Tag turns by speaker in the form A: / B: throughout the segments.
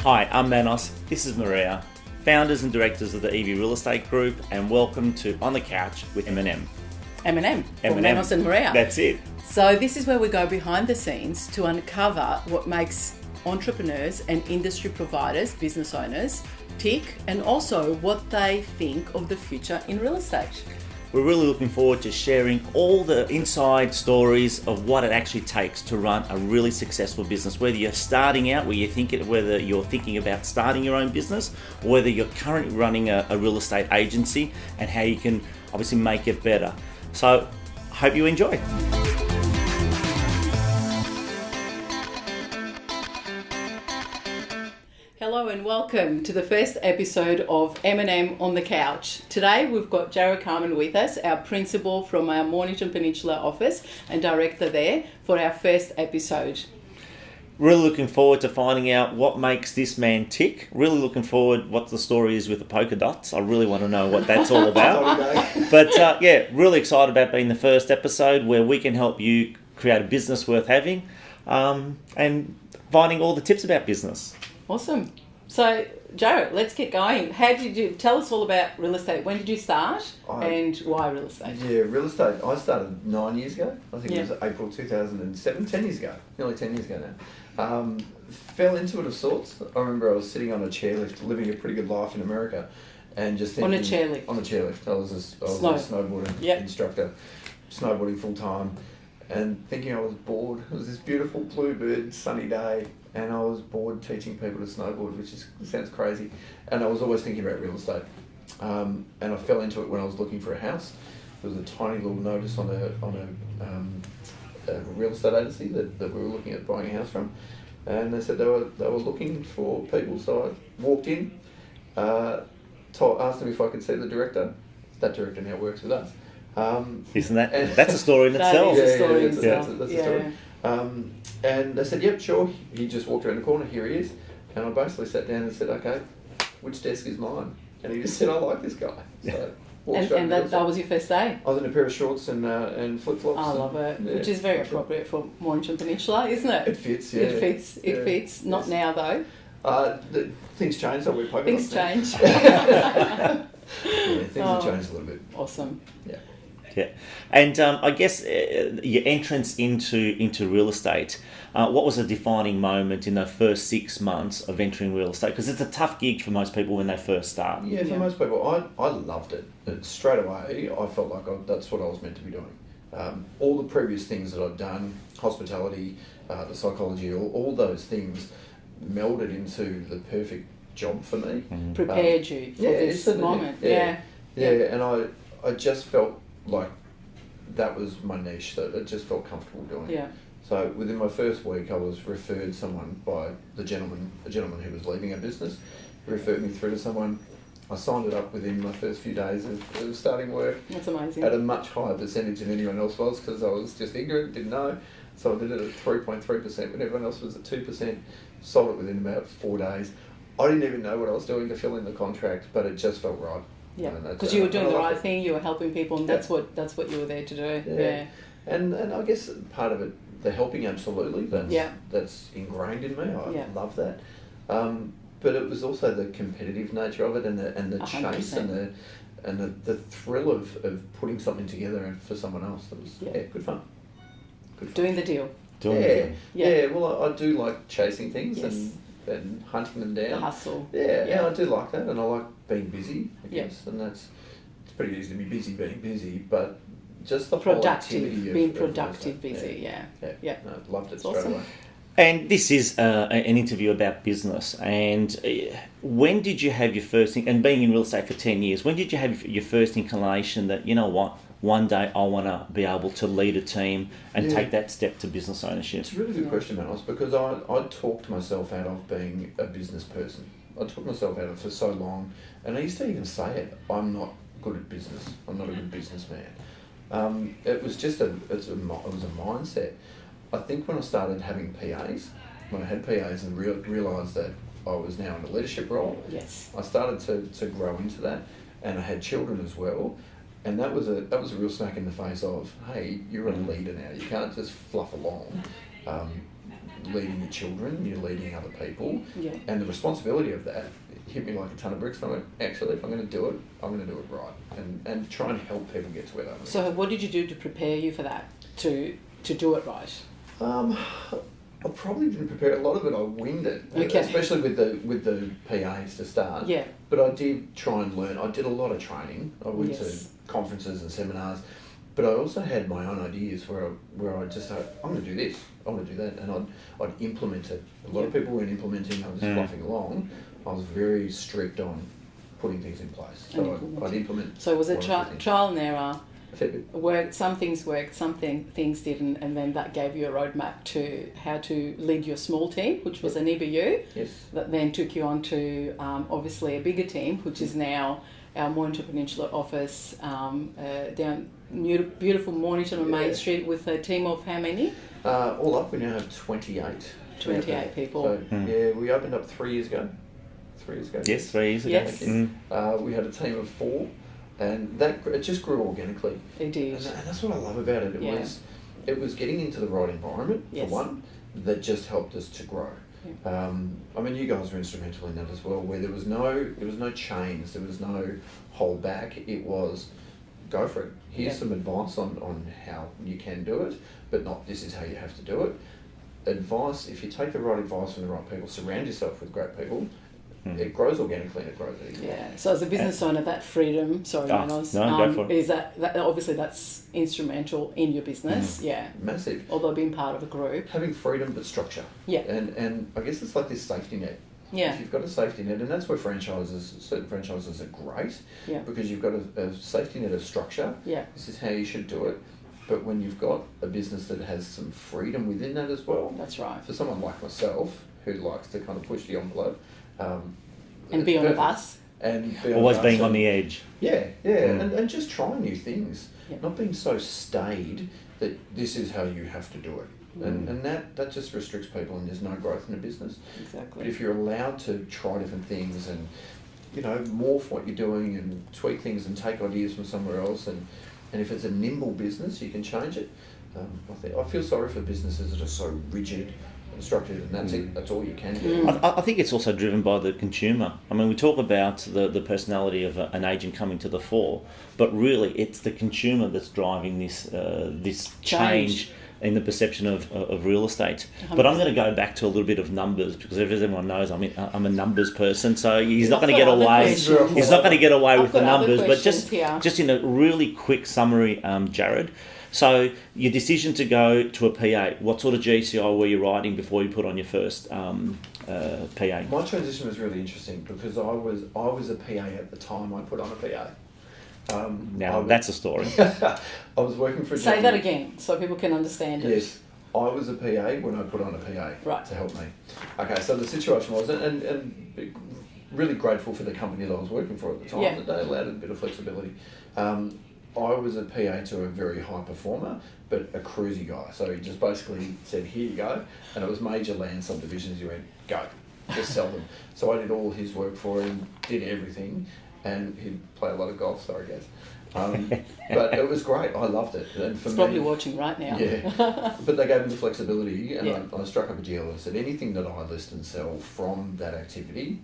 A: Hi, I'm Manos. This is Maria, founders and directors of the Eview Real Estate Group, and welcome to On the Couch with M&M.
B: M&M, or
A: M&M.
B: Manos and Maria.
A: That's it.
B: So this is where we go behind the scenes to uncover what makes entrepreneurs and industry providers, business owners, tick, and also what they think of the future in real estate.
A: We're really looking forward to sharing all the inside stories of what it actually takes to run a really successful business. Whether you're starting out, whether you're thinking about starting your own business, or whether you're currently running a real estate agency, and how you can obviously make it better. So, hope you enjoy.
B: Hello and welcome to the first episode of M&M on the Couch. Today we've got Jarrod Carman with us, our principal from our Mornington Penisula office and director there for our first episode.
A: Really looking forward to finding out what makes this man tick. Really looking forward what the story is with the polka dots. I really want to know what that's all about. But really excited about being the first episode where we can help you create a business worth having and finding all the tips about business.
B: Awesome. So, Jarrod, let's get going. How did you tell us all about real estate? When did you start and why real estate?
C: Yeah, real estate. I started 9 years ago. I think it was April 2007, 10 years ago, nearly 10 years ago now. Fell into it of sorts. I remember I was sitting on a chairlift, living a pretty good life in America, and just thinking...
B: On a chairlift?
C: On a chairlift. I was a snowboarding instructor, snowboarding full time, and thinking I was bored. It was this beautiful bluebird sunny day, and I was bored teaching people to snowboard, which sounds crazy. And I was always thinking about real estate. And I fell into it when I was looking for a house. There was a tiny little notice on a real estate agency that we were looking at buying a house from. And they said they were looking for people. So I walked in, asked them if I could see the director. That director now works with us.
A: Isn't that? That's a story in itself.
B: That is a story in
C: itself.
B: itself.
C: That's a story. And they said, yep, sure. He just walked around the corner, here he is. And I basically sat down and said, okay, which desk is mine? And he just said, I like this guy. So
B: and that was your first day?
C: I was in a pair of shorts and flip-flops.
B: I love it, which is very appropriate for Mornington Peninsula, isn't it?
C: It fits, yeah.
B: It fits. Not now, though.
C: Things change, so we're poking
B: Things change.
C: Things have changed a little bit.
B: Awesome.
A: Yeah, and I guess your entrance into real estate, what was a defining moment in the first 6 months of entering real estate? Because it's a tough gig for most people when they first start.
C: Yeah, for most people, I loved it. Straight away, I felt like that's what I was meant to be doing. All the previous things that I'd done, hospitality, the psychology, all those things melded into the perfect job for me.
B: Prepared you for this moment. Yeah,
C: and I just felt like that was my niche, that I just felt comfortable doing.
B: Yeah.
C: So within my first week, I was referred someone by a gentleman who was leaving a business. He referred me through to someone. I signed it up within my first few days of starting work.
B: That's amazing.
C: At a much higher percentage than anyone else was, because I was just ignorant, didn't know. So I did it at 3.3% when everyone else was at 2%. Sold it within about 4 days. I didn't even know what I was doing to fill in the contract, but it just felt right.
B: Yeah, because you were doing the right thing, you were helping people, and that's what you were there to do. Yeah.
C: And I guess part of it, the helping, absolutely, that's ingrained in me. I love that. But it was also the competitive nature of it, and the 100%. Chase and the thrill of putting something together for someone else. That was good fun.
B: Doing the deal.
C: Well, I do like chasing things and hunting them down.
B: The hustle.
C: Yeah, I do like that, and I like being busy, I guess, and it's pretty easy to be busy being busy, but just the
B: productive,
C: whole activity
B: being productive, busy,
C: Yeah. No, I loved it straight
B: awesome.
C: away.
A: And this is an interview about business. And when did you have your first, and being in real estate for 10 years, when did you have your first inclination that, you know what, one day I want to be able to lead a team and take that step to business ownership?
C: It's a really good question, Manos, because I talked myself out of being a business person. I took myself out of it for so long, and I used to even say it, I'm not good at business. I'm not a good businessman. It was just it was a mindset. I think when I started having PAs, when I had PAs and realised that I was now in a leadership role, I started to grow into that, and I had children as well. And that was a real smack in the face of, hey, you're a leader now. You can't just fluff along. leading your children, you're leading other people,
B: Yeah.
C: and the responsibility of that hit me like a ton of bricks. And I went, actually, if I'm going to do it, I'm going to do it right, and try and help people get to where they want to
B: So
C: go.
B: what did you do to prepare you for that, to do it right?
C: I probably didn't prepare a lot of it. I winged it,
B: Okay.
C: especially with the PAs to start.
B: Yeah.
C: But I did try and learn. I did a lot of training. I went
B: Yes.
C: to conferences and seminars, but I also had my own ideas where I just thought, I'm going to do this, I'm going to do that, and I'd implement it. A lot of people weren't implementing. I was fluffing along. I was very strict on putting things in place. So I'd implement.
B: So was it trial and error?
C: Worked.
B: Some things worked, things didn't, and then that gave you a roadmap to how to lead your small team, which was an EBU.
C: Yes.
B: That then took you on to obviously a bigger team, which is now our Mornington Peninsula office down beautiful Mornington on Main Street with a team of how many?
C: All up, we now have 28.
B: 28 people.
C: So, yeah, we opened up 3 years ago.
A: Yes, 3 years ago.
B: Yes.
C: We had a team of 4. And it just grew organically.
B: It did.
C: And that's what I love about it. It was getting into the right environment, for one, that just helped us to grow. Yeah. I mean, you guys were instrumental in that as well, where there was no chains, there was no hold back. It was, go for it. Here's some advice on how you can do it, but not this is how you have to do it. Advice, if you take the right advice from the right people, surround yourself with great people, it grows organically and it grows easily.
B: Yeah. So as a business owner, that freedom, Manos,
A: go for it.
B: is that obviously that's instrumental in your business. Yeah.
C: Massive.
B: Although being part of a group.
C: Having freedom but structure.
B: Yeah.
C: And I guess it's like this safety net.
B: Yeah.
C: If you've got a safety net, and that's where certain franchises are great, because you've got a safety net of structure.
B: Yeah.
C: This is how you should do it. But when you've got a business that has some freedom within that as well.
B: That's right.
C: For someone like myself, who likes to kind of push the envelope.
B: And be on the bus.
C: And
A: always being on the edge.
C: Yeah, and just try new things.
B: Yeah.
C: Not being so staid that this is how you have to do it. And that just restricts people, and there's no growth in a business.
B: Exactly.
C: But if you're allowed to try different things and, morph what you're doing and tweak things and take ideas from somewhere else, and if it's a nimble business, you can change it. I feel sorry for businesses that are so rigid and structured, and that's it. That's all you can do.
A: I think it's also driven by the consumer. I mean, we talk about the personality of an agent coming to the fore, but really it's the consumer that's driving this change in the perception of real estate. 100%. But I'm going to go back to a little bit of numbers, because as everyone knows, I'm a numbers person, so he's not going to get away. He's not going to get away with the numbers. But just in a really quick summary, Jarrod. So your decision to go to a PA, what sort of GCI were you writing before you put on your first PA?
C: My transition was really interesting because I was a PA at the time I put on a PA.
A: That's a story.
C: I was working for a
B: Say that again so people can understand it.
C: Yes, I was a PA when I put on a PA to help me. Okay, so the situation was, and really grateful for the company that I was working for at the time, that they allowed a bit of flexibility. I was a PA to a very high performer, but a cruisy guy. So he just basically said, here you go. And it was major land subdivisions. He went, go, just sell them. So I did all his work for him, did everything. And he'd play a lot of golf, sorry guys. But it was great. I loved it. And for
B: He's probably watching right now.
C: Yeah. But they gave me the flexibility, and I struck up a deal and said anything that I list and sell from that activity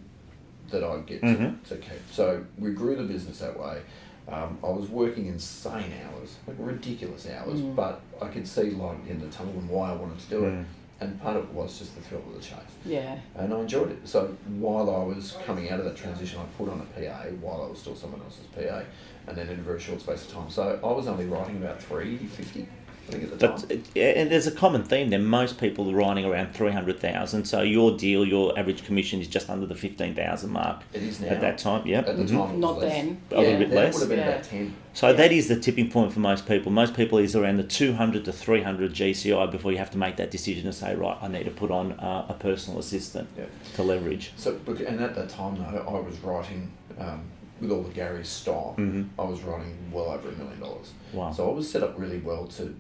C: that I'd get to keep. So we grew the business that way. I was working insane hours, like ridiculous hours, but I could see light at the end of the tunnel and why I wanted to do it. And part of it was just the thrill of the chase.
B: Yeah.
C: And I enjoyed it. So while I was coming out of that transition, I put on a PA while I was still someone else's PA, and then in a very short space of time. So I was only writing about 350. I think at the time.
A: And there's a common theme there. Most people are writing around 300,000. So your deal, your average commission is just under the 15,000 mark.
C: It is now.
A: At that time, yeah.
C: At the time,
B: not then.
A: A little bit less.
C: It would have been about 10.
A: So that is the tipping point for most people. Most people is around the 200 to 300 GCI before you have to make that decision to say, right, I need to put on a personal assistant to leverage.
C: So, and at that time though, I was writing. With all the Gary's stock, I was writing well over $1 million.
A: Wow.
C: So I was set up really well to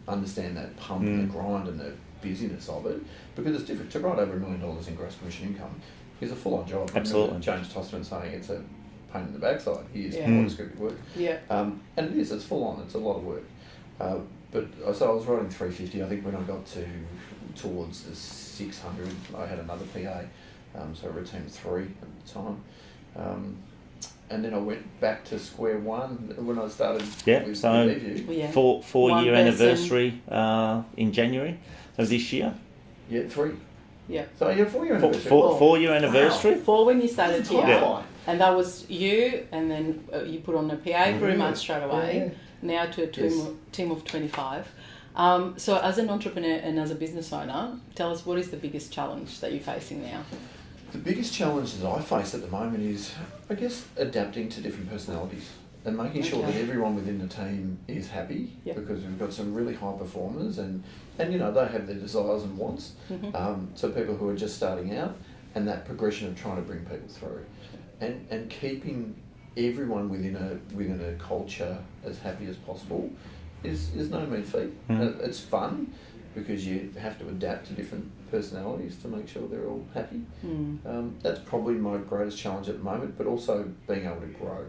C: understand that pump and the grind and the busyness of it, because it's different. To write over $1 million in gross commission income is a full-on job.
A: Absolutely.
C: James Tosterman saying it's a pain in the backside. He is descriptive work.
B: Yeah.
C: And it is. It's full-on. It's a lot of work. But so I was riding 350. I think when I got towards the 600, I had another PA, so I rode team 3 at the time. And then I went back to square one when I started with Eview.
A: Yeah. Four-year anniversary in January of this year.
C: Yeah, 3.
B: Yeah.
C: So 4-year anniversary.
A: 4-year anniversary.
B: Wow. 4 when you started here.
C: Yeah.
B: And that was you, and then you put on a PA pretty much straight away. Now to a team of 25. So as an entrepreneur and as a business owner, tell us, what is the biggest challenge that you're facing now?
C: The biggest challenge that I face at the moment is, I guess, adapting to different personalities and making sure that everyone within the team is happy, because we've got some really high performers and you know, they have their desires and wants. So people who are just starting out, and that progression of trying to bring people through and keeping everyone within a culture as happy as possible is no mean feat. It's fun because you have to adapt to different personalities to make sure they're all happy. That's probably my greatest challenge at the moment, but also being able to grow.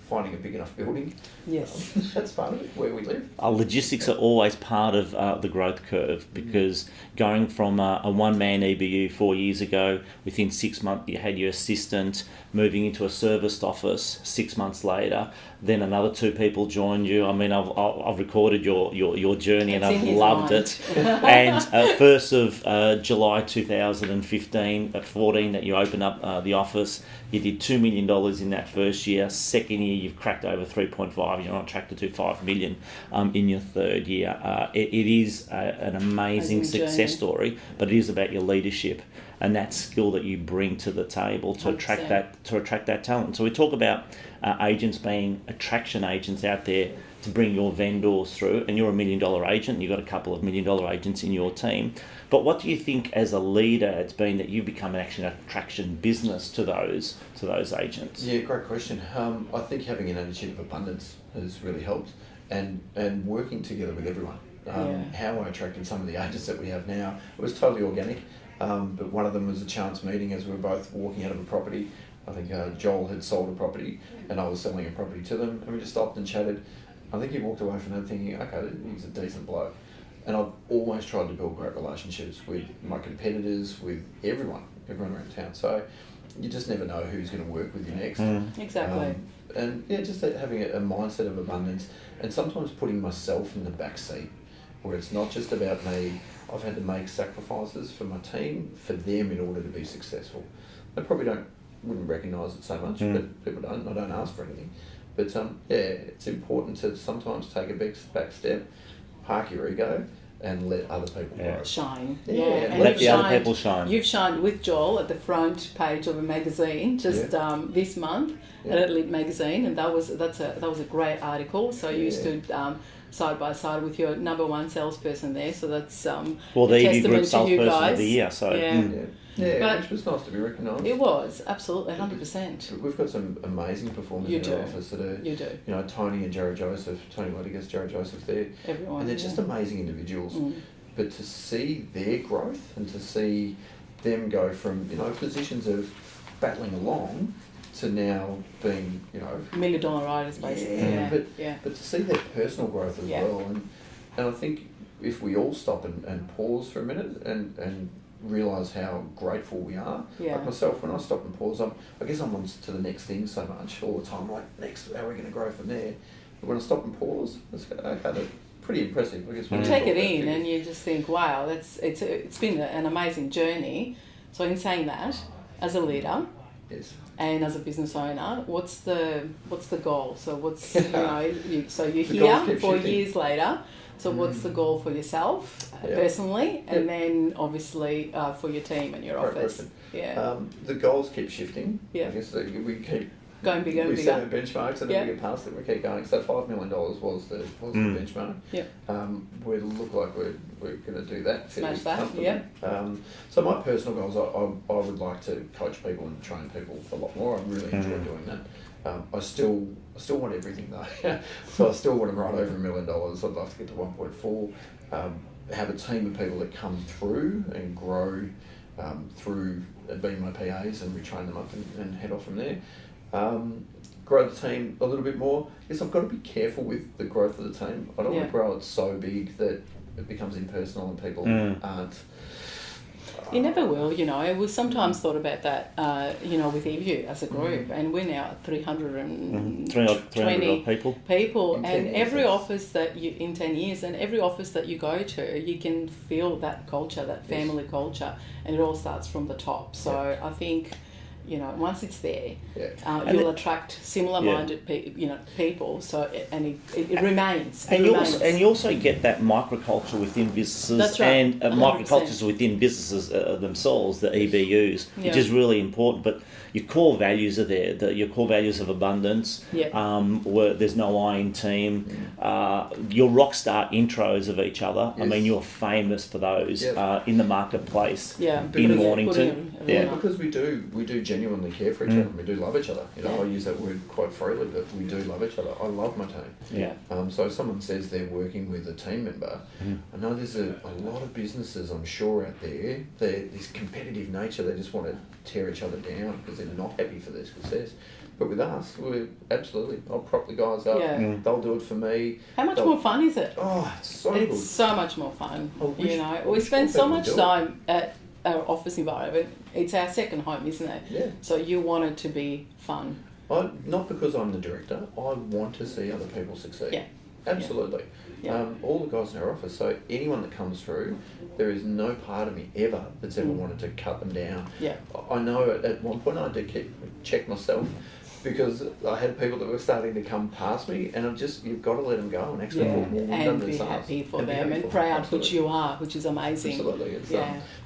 C: Finding a big enough building.
B: Yes.
C: That's part of it, where we live.
A: Logistics are always part of the growth curve, because going from a one-man EBU 4 years ago, within 6 months you had your assistant, moving into a serviced office 6 months later, then another 2 people joined you. I mean, I've recorded your journey and I've loved it. And 1st of July 2015, at 14 that you opened up the office, you did $2 million in that first year. Second year, you've cracked over 3.5. You're on track to do $5 million in your third year. It is an amazing success story, but it is about your leadership and that skill that you bring to the table to attract that talent. So we talk about agents being attraction agents out there to bring your vendors through, and you're $1 million agent. You've got a couple of $1 million agents in your team. But what do you think as a leader it's been that you've become an attraction business to those agents?
C: Yeah, great question. I think having an attitude of abundance has really helped, and working together with everyone. How I attracted some of the agents that we have now, it was totally organic. But one of them was a chance meeting as we were both walking out of a property. I think Joel had sold a property and I was selling a property to them, and we just stopped and chatted. I think he walked away from that thinking, okay, he's a decent bloke. And I've always tried to build great relationships with my competitors, with everyone around town. So you just never know who's going to work with you next.
B: Exactly.
C: And yeah, just having a mindset of abundance, and sometimes putting myself in the back seat, where it's not just about me. I've had to make sacrifices for my team, for them, in order to be successful. They probably wouldn't recognise it so much, but people don't. I don't ask for anything. But it's important to sometimes take a back step, park your ego, and let other people grow.
B: Shine.
A: And let the other people shine.
B: You've shined with Joel at the front page of a magazine just this month at Elite Magazine, and that was a great article. So you stood side by side with your number one salesperson there. So that's
A: the Eview Group salesperson of the year. So
C: but which was nice to be recognised.
B: It was, absolutely, 100%.
C: We've got some amazing performers in our office that are,
B: you know,
C: Tony and Jarrod Joseph, Tony Ledigas, Jarrod Joseph there.
B: Everyone.
C: And they're just amazing individuals. But to see their growth and to see them go from, positions of battling along to now being,
B: $1 million riders, basically.
C: But to see their personal growth as well. And I think if we all stop and pause for a minute and realise how grateful we are. Like myself, when I stop and pause, I guess I'm on to the next thing so much all the time. Like, next, how are we going to grow from there? But when I stop and pause, it's okay, that's pretty impressive. I guess
B: you take it in and you just think, wow, it's been an amazing journey. So in saying that, as a leader, and as a business owner, what's the goal? So what's so you're here 4 years later. So what's the goal for yourself personally, and then obviously for your team and your office?
C: The goals keep shifting. I guess we keep
B: going bigger and bigger.
C: We set our benchmarks, and then we get past it. We keep going. So $5 million was the benchmark. We look like we're going to do that.
B: Smash that.
C: So my personal goals, I would like to coach people and train people a lot more. I really enjoy doing that. I still want everything though. So I still want to run over $1 million. I'd love to get to 1.4. Have a team of people that come through and grow through being my PAs, and we train them up and head off from there. grow the team a little bit more. Yes, I've got to be careful with the growth of the team. I don't want to grow it so big that it becomes impersonal and people aren't.
B: You never will, We sometimes thought about that, with Eview as a group, and we're now at 320 people, and every office that you, in 10 years, and every office that you go to, you can feel that culture, that family culture, and it all starts from the top. So I think, once it's there, you'll attract similar-minded people. So it remains.
A: And you also get that microculture within businesses.
B: That's right.
A: And microcultures within businesses themselves, the EBUs, which is really important. But your core values are there. Your core values of abundance. Where there's no I in team. Your rock star intros of each other. Yes. I mean, you're famous for those in the marketplace. In Mornington.
C: Because we do genuinely care for each other. We do love each other. I use that word quite freely, but we do love each other. I love my team. So if someone says they're working with a team member, I know there's a lot of businesses, I'm sure, out there, this competitive nature, they just want to tear each other down because they're not happy for their success. But with us, we're absolutely, I'll prop the guys up, they'll do it for me.
B: How much more fun is it?
C: Oh, it's so good.
B: It's so much more fun. We spend so much time at our office environment. It's our second home, isn't it?
C: Yeah.
B: So you want it to be fun.
C: Not because I'm the director, I want to see other people succeed.
B: Yeah.
C: Absolutely. Yeah. All the guys in our office, so anyone that comes through, there is no part of me ever that's ever wanted to cut them down.
B: Yeah.
C: I know at one point I did check myself because I had people that were starting to come past me, and you've got to let them go and actually put more
B: and be happy for them and proud, which you are, which is amazing.
C: Absolutely.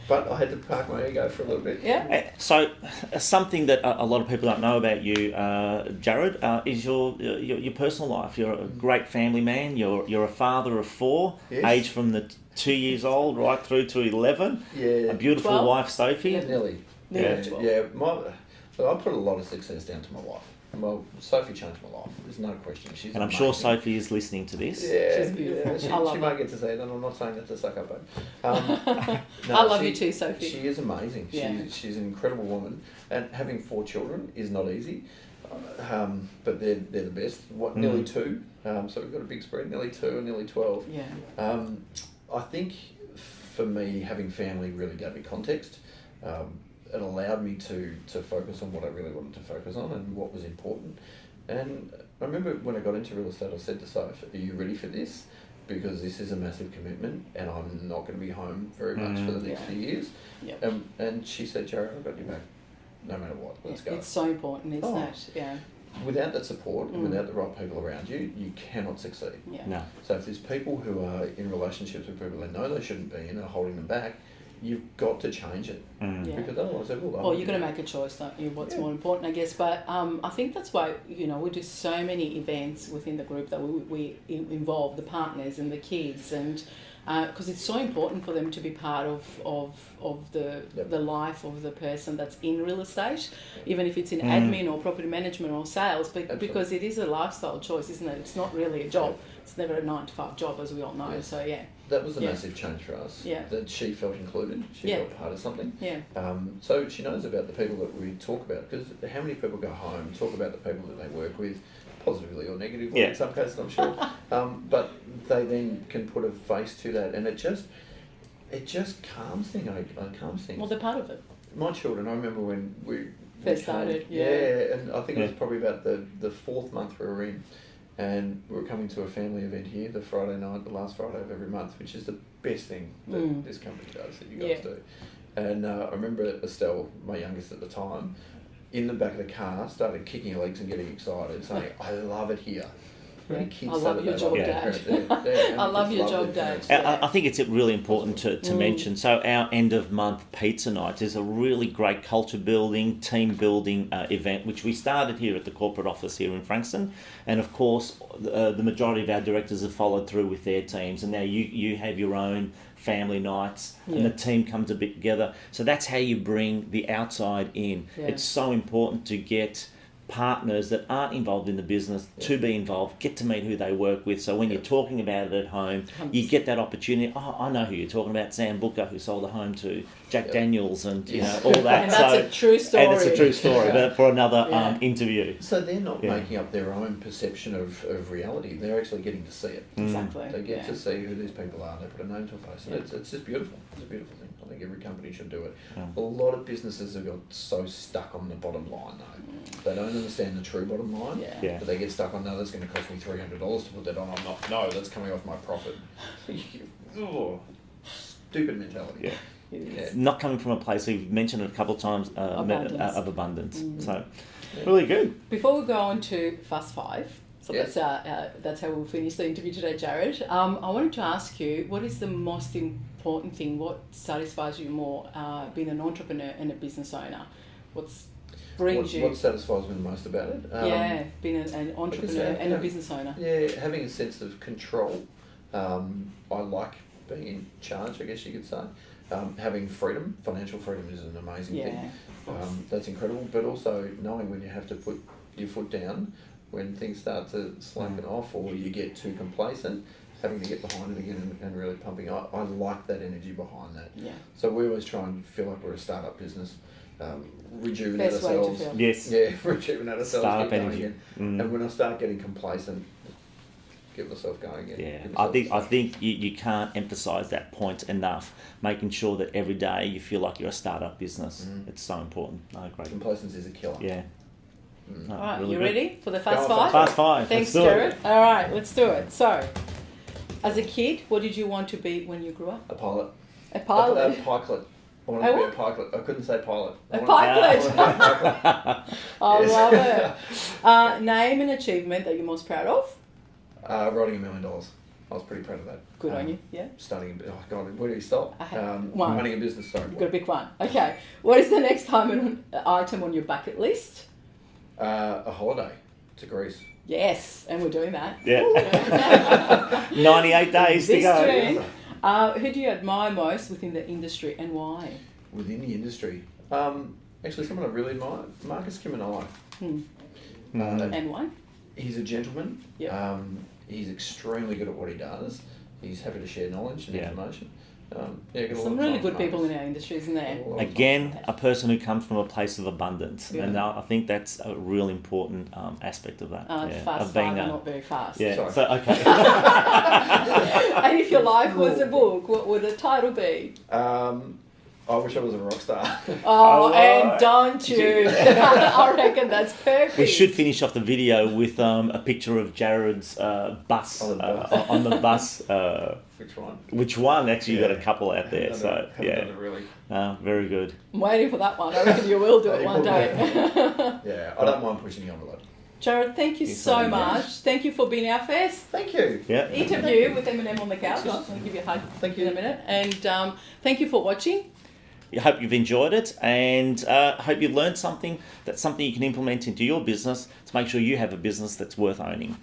C: But I had to park my ego for a little bit.
B: Yeah.
A: So something that a lot of people don't know about you, Jarrod, is your personal life. You're a great family man. You're a father of 4, aged from the 2 years old right through to 11.
C: Yeah.
A: A beautiful
B: 12?
A: Wife, Sophie.
C: Nearly.
B: 12.
C: Yeah. I put a lot of success down to my wife. Well, Sophie changed my life. There's no question. She's
A: and I'm sure Sophie is listening to this.
C: Yeah,
B: she's beautiful.
C: She might get to say it, and I'm not saying that to suck up, babe.
B: I love you too, Sophie.
C: She is amazing. She's an incredible woman, and having 4 children is not easy. But they're the best. Nearly 2. So we've got a big spread. Nearly 2 and nearly 12.
B: Yeah.
C: I think for me, having family really gave me context. It allowed me to focus on what I really wanted to focus on and what was important. And I remember when I got into real estate, I said to Soph, are you ready for this? Because this is a massive commitment and I'm not going to be home very much for the next few years.
B: Yep.
C: And she said, Jarrod, I've got you back no matter what. Let's go.
B: It's so important, isn't it? Yeah.
C: Without that support and without the right people around you, you cannot succeed.
B: Yeah.
A: No.
C: So if there's people who are in relationships with people they know they shouldn't be and are holding them back, you've got to change it because otherwise it will.
B: Well, you've got to make a choice, don't you? What's more important, I guess. But I think that's why we do so many events within the group that we involve the partners and the kids, and because it's so important for them to be part of the life of the person that's in real estate, even if it's in admin or property management or sales, but because it is a lifestyle choice, isn't it? It's not really a job. It's never a 9-to-5 job, as we all know. So
C: that was a massive change for us.
B: Yeah.
C: That she felt included. She felt part of something.
B: Yeah.
C: So she knows about the people that we talk about, because how many people go home and talk about the people that they work with, positively or negatively in some cases, I'm sure. But they then can put a face to that, and it just calms things. Calms things.
B: Well, they're part of it.
C: My children, I remember when we
B: first started.
C: And I think it was probably about the 4th month we were in. And we were coming to a family event here, the Friday night, the last Friday of every month, which is the best thing that this company does, that you guys do. And I remember Estelle, my youngest at the time, in the back of the car, started kicking her legs and getting excited, saying, I love it here.
B: I love your job, Dad. I love your job, Dad.
A: I think it's really important to mention. So our end of month pizza night is a really great culture building, team building event, which we started here at the corporate office here in Frankston. And of course, the majority of our directors have followed through with their teams. And now you have your own family nights and the team comes a bit together. So that's how you bring the outside in. It's so important to get partners that aren't involved in the business to be involved, get to meet who they work with. So when you're talking about it at home, you get that opportunity. Oh, I know who you're talking about, Sam Booker, who sold a home to Jack Daniels and, all that.
B: And that's a true story.
A: And it's a true story, but for another interview.
C: So they're not making up their own perception of reality. They're actually getting to see it.
B: Exactly.
C: They get to see who these people are. They put a name to a face. And it's just beautiful. It's a beautiful thing. I think every company should do it. A lot of businesses have got so stuck on the bottom line, though. They don't understand the true bottom line. But they get stuck on, no, that's going to cost me $300 to put that on. I'm not, no, that's coming off my profit. Stupid mentality.
A: Not coming from a place, we've mentioned it a couple of times, of abundance. So, really good.
B: Before we go on to Fast Five, so that's how we'll finish the interview today, Jarrod. I wanted to ask you, what is the most important thing? What satisfies you more, being an entrepreneur and a business owner? What
C: satisfies me the most about it?
B: Being an entrepreneur and a business owner.
C: Yeah, having a sense of control. I like being in charge, I guess you could say. Having freedom, financial freedom is an amazing thing. That's incredible. But also knowing when you have to put your foot down, when things start to slacken off or you get too complacent, having to get behind it again and really pumping. I like that energy behind that. So we always try and feel like we're a startup business. Rejuvenate
B: Best
C: ourselves.
B: Way to feel.
A: Yes.
C: Yeah, rejuvenate ourselves.
A: Startup
C: get going
A: energy.
C: again. And when I start getting complacent, get myself going again.
A: I think you can't emphasise that point enough. Making sure that every day you feel like you're a startup business. It's so important. I agree.
C: Complacency is a killer.
A: Yeah.
B: All right,
A: really
B: you
A: good.
B: ready for the Fast Five?
A: Fast Five.
B: Thanks,
A: Let's do
B: Jarrod. All right, let's do it. So, as a kid, what did you want to be when you grew up?
C: A pilot.
B: A pilot?
C: A pikelet. I wanted to be a pikelet. I couldn't say pilot.
B: A pikelet. I love it. Name an achievement that you're most proud of.
C: Writing $1 million. I was pretty proud of that.
B: Good on you. Yeah.
C: Starting. Oh God, where do you stop?
B: One.
C: Running a business. Sorry.
B: You've got to pick one. Okay. What is the next item on your bucket list?
C: A holiday to Greece.
B: Yes, and we're doing that.
A: Yeah. 98 days to go.
B: June. Who do you admire most within the industry and why?
C: Within the industry? Actually, someone I really admire, Marcus Kimanai.
B: And why?
C: He's a gentleman.
B: Yep.
C: He's extremely good at what he does. He's happy to share knowledge and information.
B: Some really good people in our industry, isn't there?
A: Again, a person who comes from a place of abundance, and I think that's a real important aspect of that.
B: Fast five, not very fast.
A: Yeah.
C: Sorry.
A: So okay.
B: And if your life was a book, what would the title be?
C: I wish I was a rock star.
B: And don't you? I reckon that's perfect.
A: We should finish off the video with a picture of Jarrod's bus on the bus.
C: Which one?
A: Which one? Actually, you've got a couple out there.
C: Haven't done it really.
A: Very good.
B: I'm waiting for that one. I reckon you will do it one day.
C: Yeah, I don't mind pushing the envelope.
B: Jarrod, thank you so much. Thank you for being our first
C: Thank you.
B: interview with M&M on the couch. I'm going to give you a hug in a minute. And thank you for watching.
A: I hope you've enjoyed it, and I hope you've learned something that's something you can implement into your business to make sure you have a business that's worth owning.